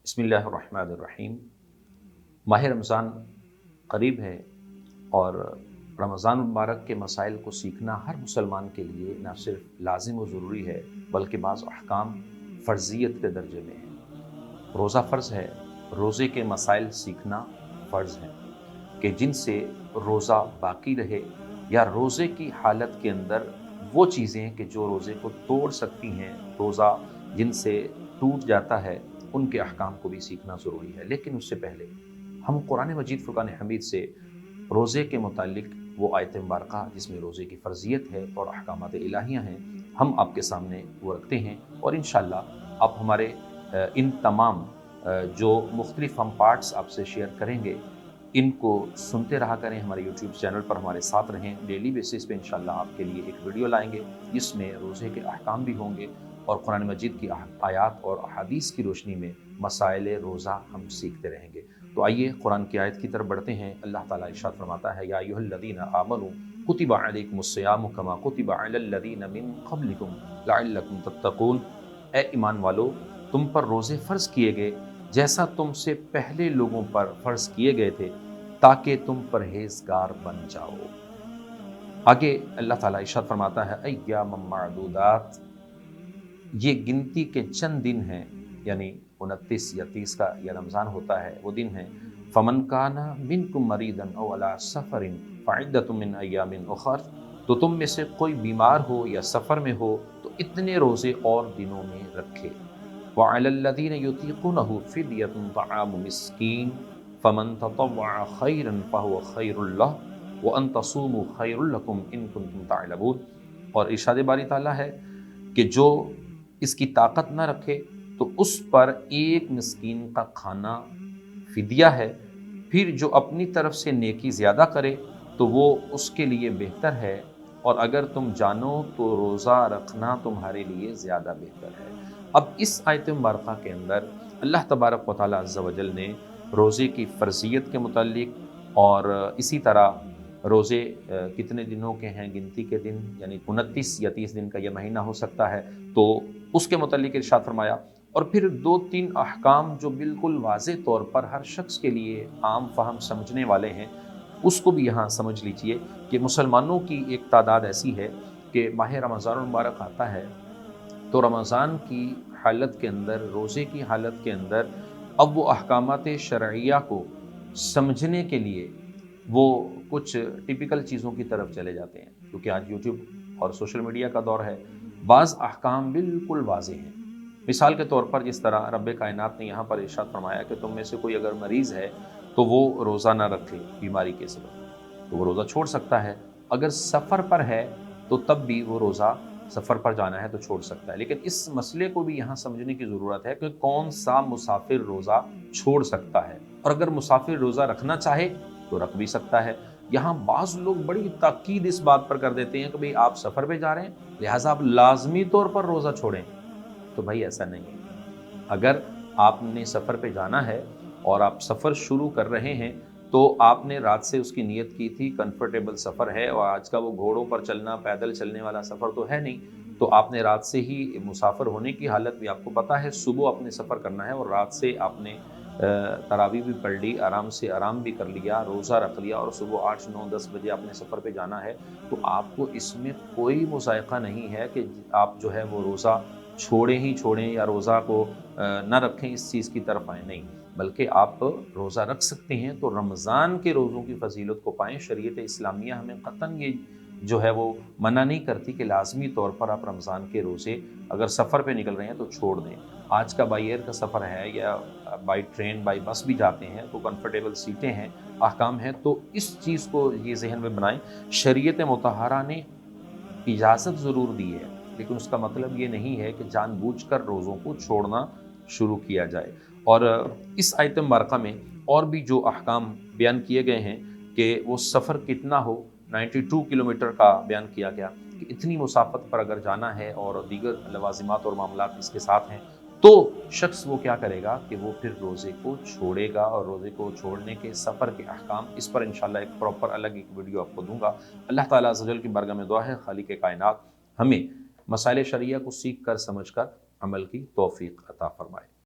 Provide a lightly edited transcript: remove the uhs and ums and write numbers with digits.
بسم اللہ الرحمن الرحیم۔ ماہ رمضان قریب ہے اور رمضان المبارک کے مسائل کو سیکھنا ہر مسلمان کے لیے نہ صرف لازم و ضروری ہے بلکہ بعض احکام فرضیت کے درجے میں ہیں۔ روزہ فرض ہے، روزے کے مسائل سیکھنا فرض ہے کہ جن سے روزہ باقی رہے، یا روزے کی حالت کے اندر وہ چیزیں کہ جو روزے کو توڑ سکتی ہیں، روزہ جن سے ٹوٹ جاتا ہے، ان کے احکام کو بھی سیکھنا ضروری ہے۔ لیکن اس سے پہلے ہم قرآن مجید فرقان حمید سے روزے کے متعلق وہ آیت مبارکہ جس میں روزے کی فرضیت ہے اور احکامات الہیہ ہیں، ہم آپ کے سامنے وہ رکھتے ہیں، اور انشاءاللہ آپ ہمارے ان تمام جو مختلف ہم پارٹس آپ سے شیئر کریں گے، ان کو سنتے رہا کریں۔ ہمارے یوٹیوب چینل پر ہمارے ساتھ رہیں۔ ڈیلی بیسس پہ انشاءاللہ آپ کے لیے ایک ویڈیو لائیں گے جس میں روزے کے احکام بھی ہوں گے، اور قرآن مجید کی آیات اور احادیث کی روشنی میں مسائل روزہ ہم سیکھتے رہیں گے۔ تو آئیے قرآن کی آیت کی طرف بڑھتے ہیں۔ اللہ تعالیٰ ارشاد فرماتا ہے، یا ایھا الذین آمنوا کتب علیکم الصیام کما کتب علی الذین من قبلکم لعلکم تتقون۔ اے ایمان والو، تم پر روزے فرض کیے گئے جیسا تم سے پہلے لوگوں پر فرض کیے گئے تھے تاکہ تم پرہیزگار بن جاؤ۔ آگے اللہ تعالیٰ ارشاد فرماتا ہے، ایام معدودات، یہ گنتی کے چند دن ہیں، یعنی 29 یا 30 کا یہ رمضان ہوتا ہے، وہ دن ہیں۔ فمن کان منکم مریضا او علی سفر فعدۃ من ایام اخر، تو تم میں سے کوئی بیمار ہو یا سفر میں ہو تو اتنے روزے اور دنوں میں رکھے۔ وعلی الذین یطیقونہ فدیۃ طعام مسکین فمن تطوع خیرا فہو خیر لہ وان تصوموا خیر لکم ان کنتم تعلمون۔ اور ارشاد باری تعالیٰ ہے کہ جو اس کی طاقت نہ رکھے تو اس پر ایک مسکین کا کھانا فدیہ ہے، پھر جو اپنی طرف سے نیکی زیادہ کرے تو وہ اس کے لیے بہتر ہے، اور اگر تم جانو تو روزہ رکھنا تمہارے لیے زیادہ بہتر ہے۔ اب اس آیت مبارکہ کے اندر اللہ تبارک و تعالیٰ عز و جل نے روزے کی فرضیت کے متعلق، اور اسی طرح روزے کتنے دنوں کے ہیں، گنتی کے دن، یعنی 29 یا 30 دن کا یہ مہینہ ہو سکتا ہے، تو اس کے متعلق ارشاد فرمایا، اور پھر 2-3 احکام جو بالکل واضح طور پر ہر شخص کے لیے عام فہم سمجھنے والے ہیں، اس کو بھی یہاں سمجھ لیجئے کہ مسلمانوں کی ایک تعداد ایسی ہے کہ ماہ رمضان المبارک آتا ہے تو رمضان کی حالت کے اندر، روزے کی حالت کے اندر، اب وہ احکامات شرعیہ کو سمجھنے کے لیے وہ کچھ ٹپیکل چیزوں کی طرف چلے جاتے ہیں، کیونکہ آج یوٹیوب اور سوشل میڈیا کا دور ہے۔ بعض احکام بالکل واضح ہیں، مثال کے طور پر جس طرح رب کائنات نے یہاں پر ارشاد فرمایا کہ تم میں سے کوئی اگر مریض ہے تو وہ روزہ نہ رکھے بیماری کے سبب، تو وہ روزہ چھوڑ سکتا ہے۔ اگر سفر پر ہے تو تب بھی وہ روزہ، سفر پر جانا ہے تو چھوڑ سکتا ہے۔ لیکن اس مسئلے کو بھی یہاں سمجھنے کی ضرورت ہے کہ کون سا مسافر روزہ چھوڑ سکتا ہے، اور اگر مسافر روزہ رکھنا چاہے تو رکھ بھی سکتا ہے۔ یہاں بعض لوگ بڑی تاکید اس بات پر کر دیتے ہیں کہ بھئی آپ سفر پہ جا رہے ہیں لہٰذا آپ لازمی طور پر روزہ چھوڑیں، تو بھائی ایسا نہیں ہے۔ اگر آپ نے سفر پہ جانا ہے اور آپ سفر شروع کر رہے ہیں تو آپ نے رات سے اس کی نیت کی تھی، کنفرٹیبل سفر ہے، اور آج کا وہ گھوڑوں پر چلنا، پیدل چلنے والا سفر تو ہے نہیں، تو آپ نے رات سے ہی مسافر ہونے کی حالت بھی آپ کو پتہ ہے صبح اپنے سفر کرنا ہے، اور رات سے آپ نے تراویح بھی پڑھ لی، آرام سے آرام بھی کر لیا، روزہ رکھ لیا، اور صبح 8 9 10 بجے آپ نے سفر پہ جانا ہے، تو آپ کو اس میں کوئی مذائقہ نہیں ہے کہ آپ جو ہے وہ روزہ چھوڑیں ہی چھوڑیں یا روزہ کو نہ رکھیں، اس چیز کی طرف آئیں، نہیں، بلکہ آپ روزہ رکھ سکتے ہیں تو رمضان کے روزوں کی فضیلت کو پائیں۔ شریعت اسلامیہ ہمیں قطعاً یہ جو ہے وہ منع نہیں کرتی کہ لازمی طور پر آپ رمضان کے روزے اگر سفر پہ نکل رہے ہیں تو چھوڑ دیں۔ آج کا بائی ایئر کا سفر ہے یا بائی ٹرین، بائی بس بھی جاتے ہیں تو کنفرٹیبل سیٹیں ہیں، احکام ہیں، تو اس چیز کو یہ ذہن میں بنائیں، شریعت مطہرہ نے اجازت ضرور دی ہے لیکن اس کا مطلب یہ نہیں ہے کہ جان بوجھ کر روزوں کو چھوڑنا شروع کیا جائے۔ اور اس آیت مبارکہ میں اور بھی جو احکام بیان کیے گئے ہیں کہ وہ سفر کتنا ہو، 92 کلومیٹر کا بیان کیا گیا کہ اتنی مسافت پر اگر جانا ہے اور دیگر لوازمات اور معاملات اس کے ساتھ ہیں تو شخص وہ کیا کرے گا کہ وہ پھر روزے کو چھوڑے گا، اور روزے کو چھوڑنے کے سفر کے احکام، اس پر انشاءاللہ ایک پراپر الگ ایک ویڈیو آپ کو دوں گا۔ اللہ تعالیٰ عز و جل کی بارگاہ میں دعا ہے خالق کائنات ہمیں مسائل شرعیہ کو سیکھ کر، سمجھ کر عمل کی توفیق عطا فرمائے۔